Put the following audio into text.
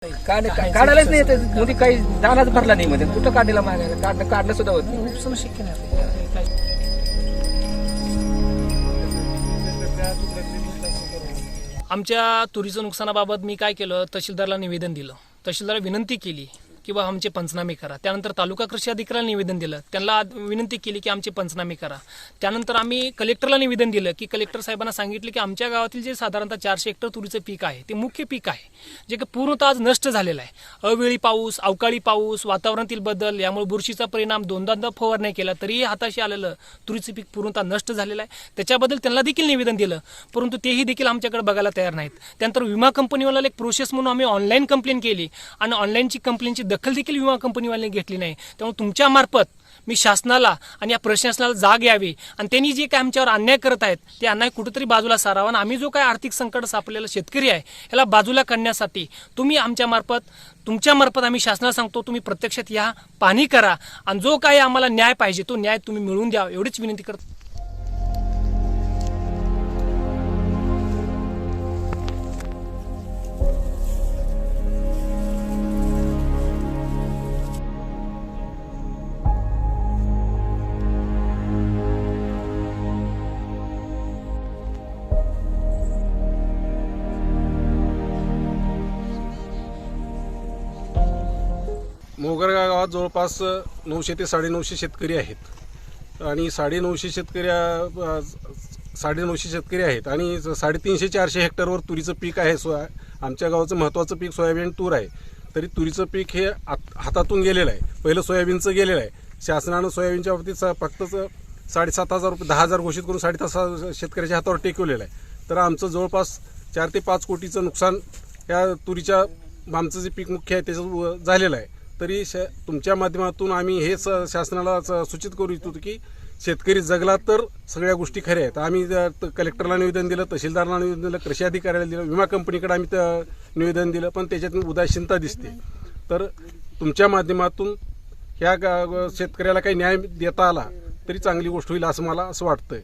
काढायलाच नाही येत मोदी काही दानाच भरला नाही मध्ये कुठं काढायला मागायला काढणं सुद्धा होत नाही. उपसणं शक्य नाही. आमच्या तुरीचं नुकसानाबाबत मी काय केलं, तहसीलदारला निवेदन दिलं. तहसीलदारला विनंती केली की बा आमचे पंचनामे करा. त्यानंतर तालुका कृषी अधिकाऱ्याला निवेदन दिलं, त्यांना विनंती केली की आमचे पंचनामे करा. त्यानंतर आम्ही कलेक्टरला निवेदन दिलं की कलेक्टर साहेबांना सांगितलं की आमच्या गावातील जे साधारणतः 400 हेक्टर तुरीचं पीक आहे ते मुख्य पीक आहे, जे की पूर्णतः आज नष्ट झालेलं आहे. अवेळी पाऊस, अवकाळी पाऊस, वातावरणातील बदल यामुळे बुरशीचा परिणाम, दोनदा फवारणी केला तरीही हाताशी आलेलं तुरीचं पीक पूर्णतः नष्ट झालेलं आहे. त्याच्याबद्दल त्यांना देखील निवेदन दिलं, परंतु तेही देखील आमच्याकडे बघायला तयार नाहीत. त्यानंतर विमा कंपनीवाल्याला एक प्रोसेस म्हणून आम्ही ऑनलाईन कंप्लेंट केली आणि ऑनलाईनची कंप्लेंटची दखल देखील विमा कंपनीवाल्याने घेतली नाही. त्यामुळे तुमच्या मार्फत मी शासनाला आणि या प्रशासनाला जाग यावी आणि त्यांनी जे काय आमच्यावर अन्याय करत आहेत ते अन्याय कुठेतरी बाजूला सारावा आणि आम्ही जो काय आर्थिक संकट सापडलेला शेतकरी आहे याला बाजूला करण्यासाठी तुम्ही तुमच्या मार्फत आम्ही शासनाला सांगतो, तुम्ही प्रत्यक्षात या, पाहणी करा आणि जो काय आम्हाला न्याय पाहिजे तो न्याय तुम्ही मिळवून द्या, एवढीच विनंती करतो. मोगरगाव गावात जवळपास 900 ते 950 शेतकरी आहेत आणि 950 शेतकरी आहेत आणि 350-400 हेक्टरवर तुरीचं पीक आहे. आमच्या गावाचं महत्त्वाचं पीक सोयाबीन तूर आहे. तरी तुरीचं पीक हे हातातून गेलेलं आहे. पहिलं सोयाबीनचं गेलेलं आहे. शासनानं सोयाबीनच्या बाबतीत फक्त 7,500 रुपये 10,000 घोषित करून 7,500 शेतकऱ्याच्या हातावर टेकवलेलं आहे. तर आमचं जवळपास 4 ते 5 कोटीचं नुकसान या तुरीच्या आमचं जे पीक मुख्य आहे त्याचं झालेलं आहे. तरी तुमच्या माध्यमातून आम्ही हेच शासनाला सूचित करू इच्छितो की शेतकरी जगला तर सगळ्या गोष्टी खऱ्या आहेत. आम्ही कलेक्टरला निवेदन दिलं, तहसीलदारला निवेदन दिलं, कृषी अधिकाऱ्याला दिलं, विमा कंपनीकडे आम्ही निवेदन दिलं, पण त्याच्यातून उदासीनता दिसते. तर तुमच्या माध्यमातून ह्या शेतकऱ्याला काही न्याय देता आला तरी चांगली गोष्ट होईल असं मला वाटतंय.